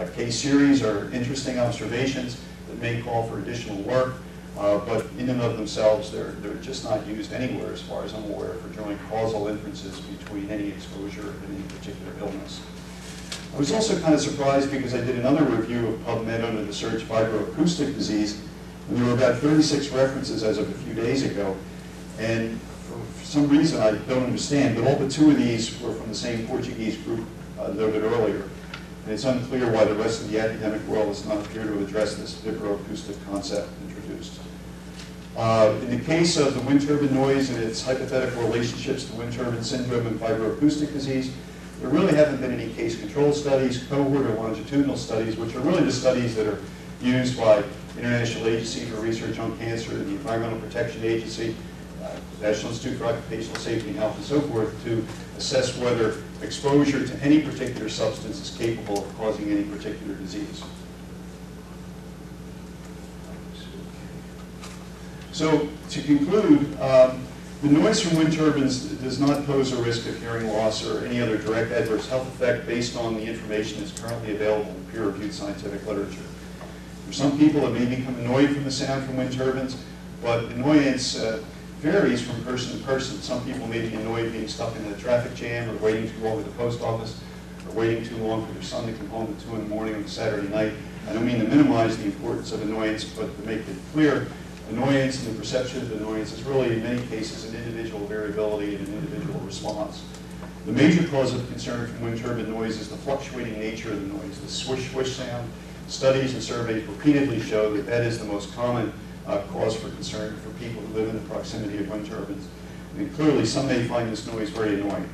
case series are interesting observations that may call for additional work, but in and of themselves, they're just not used anywhere, as far as I'm aware, for drawing causal inferences between any exposure and any particular illness. I was also kind of surprised because I did another review of PubMed under the search vibroacoustic disease, and there were about 36 references as of a few days ago. And for some reason I don't understand, but all but 2 of these were from the same Portuguese group noted earlier. And it's unclear why the rest of the academic world does not appear to address this vibroacoustic concept introduced. In the case of the wind turbine noise and its hypothetical relationships to wind turbine syndrome and vibroacoustic disease, there really haven't been any case control studies, cohort or longitudinal studies, which are really the studies that are used by International Agency for Research on Cancer, the Environmental Protection Agency, National Institute for Occupational Safety and Health, and so forth, to assess whether exposure to any particular substance is capable of causing any particular disease. So, to conclude, the noise from wind turbines does not pose a risk of hearing loss or any other direct adverse health effect based on the information that's currently available in peer-reviewed scientific literature. For some people, it may become annoyed from the sound from wind turbines, but annoyance varies from person to person. Some people may be annoyed being stuck in a traffic jam, or waiting too long at the post office, or waiting too long for their son to come home at 2 in the morning on a Saturday night. I don't mean to minimize the importance of annoyance, but to make it clear, annoyance and the perception of annoyance is really, in many cases, an individual variability and an individual response. The major cause of concern from wind turbine noise is the fluctuating nature of the noise, the swish-swish sound. Studies and surveys repeatedly show that that is the most common cause for concern for people who live in the proximity of wind turbines. And clearly, some may find this noise very annoying.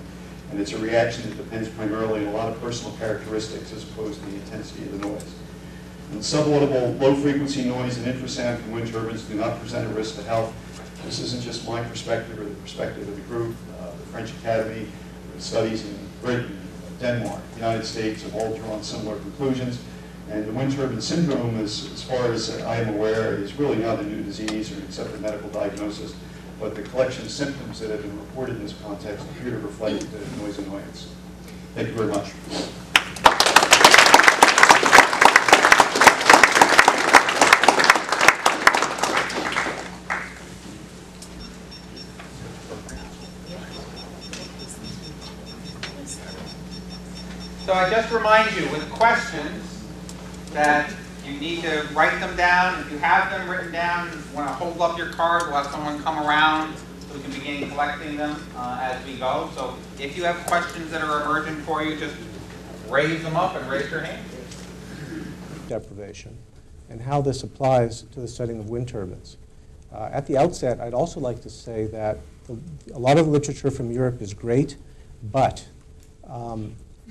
And it's a reaction that depends primarily on a lot of personal characteristics as opposed to the intensity of the noise. And subaudible low-frequency noise and infrasound from wind turbines do not present a risk to health. This isn't just my perspective or the perspective of the group. The French Academy, studies in Britain, Denmark, the United States have all drawn similar conclusions. And the wind turbine syndrome, as far as I am aware, is really not a new disease or except for medical diagnosis. But the collection of symptoms that have been reported in this context appear to reflect the noise annoyance. Thank you very much. So I just remind you with questions that you need to write them down. If you have them written down, you want to hold up your card, we'll have someone come around so we can begin collecting them as we go. So if you have questions that are emergent for you, just raise them up and raise your hand. Deprivation and how this applies to the studying of wind turbines. At the outset, I'd also like to say that a lot of the literature from Europe is great, but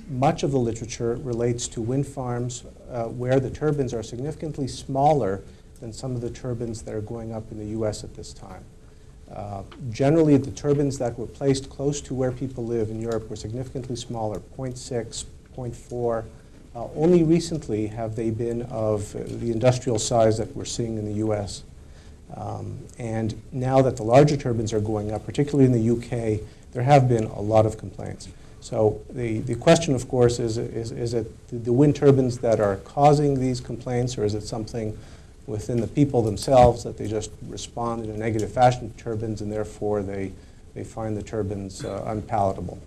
much of the literature relates to wind farms where the turbines are significantly smaller than some of the turbines that are going up in the US at this time. Generally, the turbines that were placed close to where people live in Europe were significantly smaller, 0.6, 0.4. Only recently have they been of the industrial size that we're seeing in the US. And now that the larger turbines are going up, particularly in the UK, there have been a lot of complaints. So the question, of course, is it the wind turbines that are causing these complaints, or is it something within the people themselves that they just respond in a negative fashion to turbines, and therefore they find the turbines unpalatable?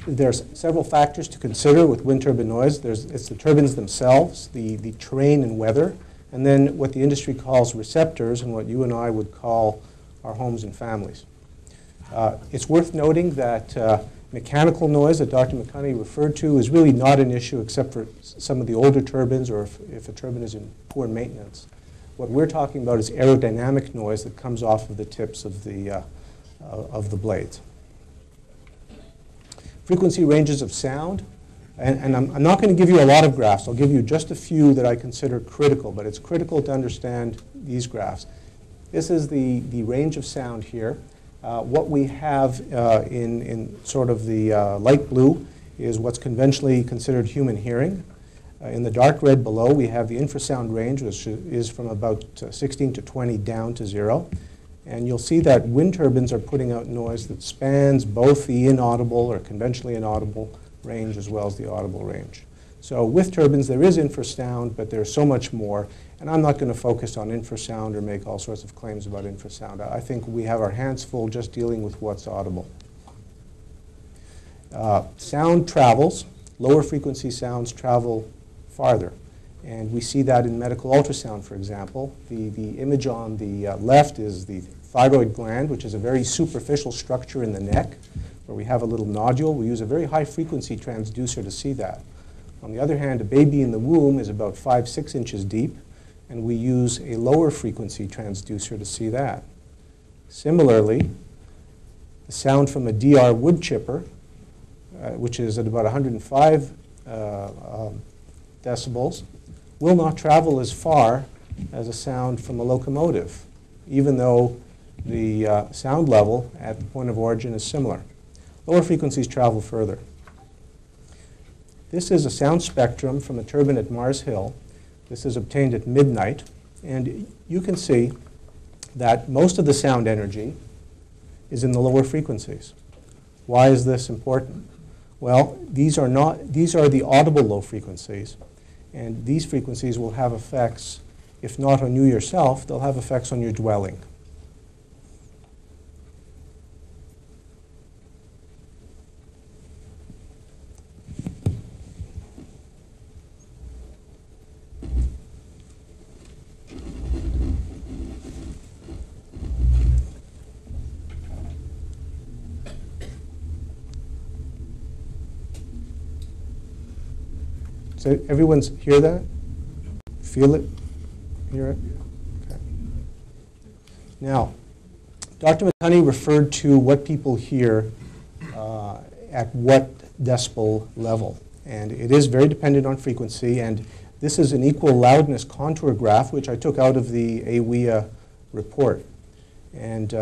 There's several factors to consider with wind turbine noise. It's the turbines themselves, the terrain and weather, and then what the industry calls receptors and what you and I would call our homes and families. It's worth noting that mechanical noise that Dr. McConaughey referred to is really not an issue except for some of the older turbines or if a turbine is in poor maintenance. What we're talking about is aerodynamic noise that comes off of the tips of the blades. Frequency ranges of sound, and I'm not going to give you a lot of graphs. I'll give you just a few that I consider critical, but it's critical to understand these graphs. This is the range of sound here. What we have in sort of the light blue is what's conventionally considered human hearing. In the dark red below, we have the infrasound range, which is from about 16 to 20 down to 0. And you'll see that wind turbines are putting out noise that spans both the inaudible or conventionally inaudible range as well as the audible range. So with turbines, there is infrasound, but there's so much more. And I'm not going to focus on infrasound or make all sorts of claims about infrasound. I think we have our hands full just dealing with what's audible. Sound travels. Lower frequency sounds travel farther. And we see that in medical ultrasound, for example. The image on the left is the thyroid gland, which is a very superficial structure in the neck, where we have a little nodule. We use a very high frequency transducer to see that. On the other hand, a baby in the womb is about 5–6 inches deep, and we use a lower frequency transducer to see that. Similarly, the sound from a DR wood chipper, which is at about 105 decibels, will not travel as far as a sound from a locomotive, even though the sound level at the point of origin is similar. Lower frequencies travel further. This is a sound spectrum from a turbine at Mars Hill. This is obtained at midnight, and you can see that most of the sound energy is in the lower frequencies. Why is this important? Well, these are the audible low frequencies, and these frequencies will have effects, if not on you yourself, they'll have effects on your dwelling. So everyone's hear that? Feel it? Hear it? Okay. Now, Dr. Matani referred to what people hear at what decibel level. And it is very dependent on frequency. And this is an equal loudness contour graph, which I took out of the AWEA report. And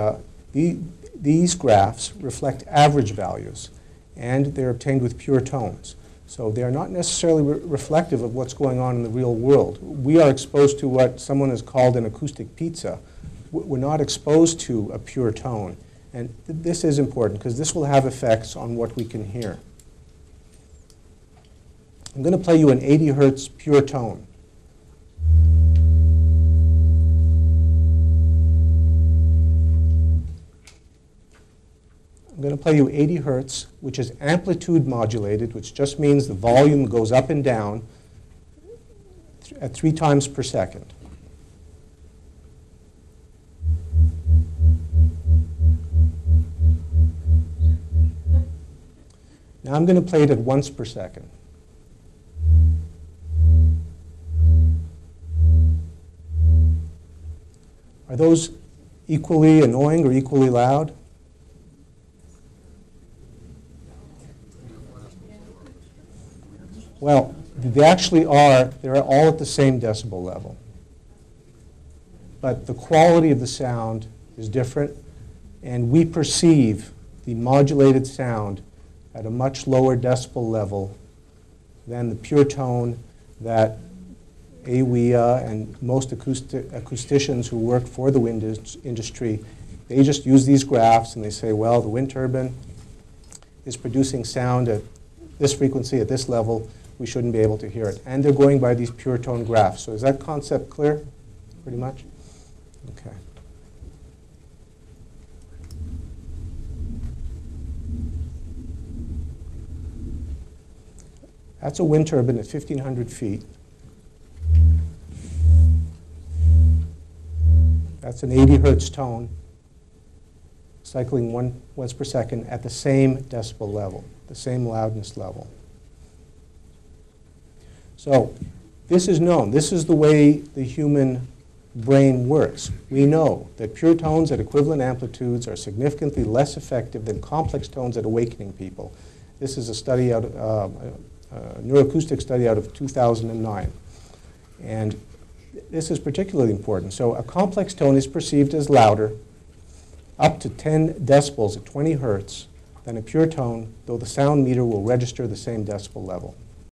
these graphs reflect average values, and they're obtained with pure tones. So they are not necessarily reflective of what's going on in the real world. We are exposed to what someone has called an acoustic pizza. We're not exposed to a pure tone. And this is important because this will have effects on what we can hear. I'm going to play you an 80 hertz pure tone. I'm going to play you 80 hertz, which is amplitude modulated, which just means the volume goes up and down at 3 times per second. Now I'm going to play it at once per second. Are those equally annoying or equally loud? Well, they actually are. They're all at the same decibel level. But the quality of the sound is different, and we perceive the modulated sound at a much lower decibel level than the pure tone that AWEA and most acousticians who work for the wind industry, they just use these graphs and they say, well, the wind turbine is producing sound at this frequency, at this level. We shouldn't be able to hear it. And they're going by these pure tone graphs. So is that concept clear, pretty much? Okay. That's a wind turbine at 1,500 feet. That's an 80 hertz tone, cycling once per second at the same decibel level, the same loudness level. So this is known. This is the way the human brain works. We know that pure tones at equivalent amplitudes are significantly less effective than complex tones at awakening people. This is a study out, a neuroacoustic study out of 2009. And this is particularly important. So a complex tone is perceived as louder, up to 10 decibels at 20 hertz, than a pure tone, though the sound meter will register the same decibel level.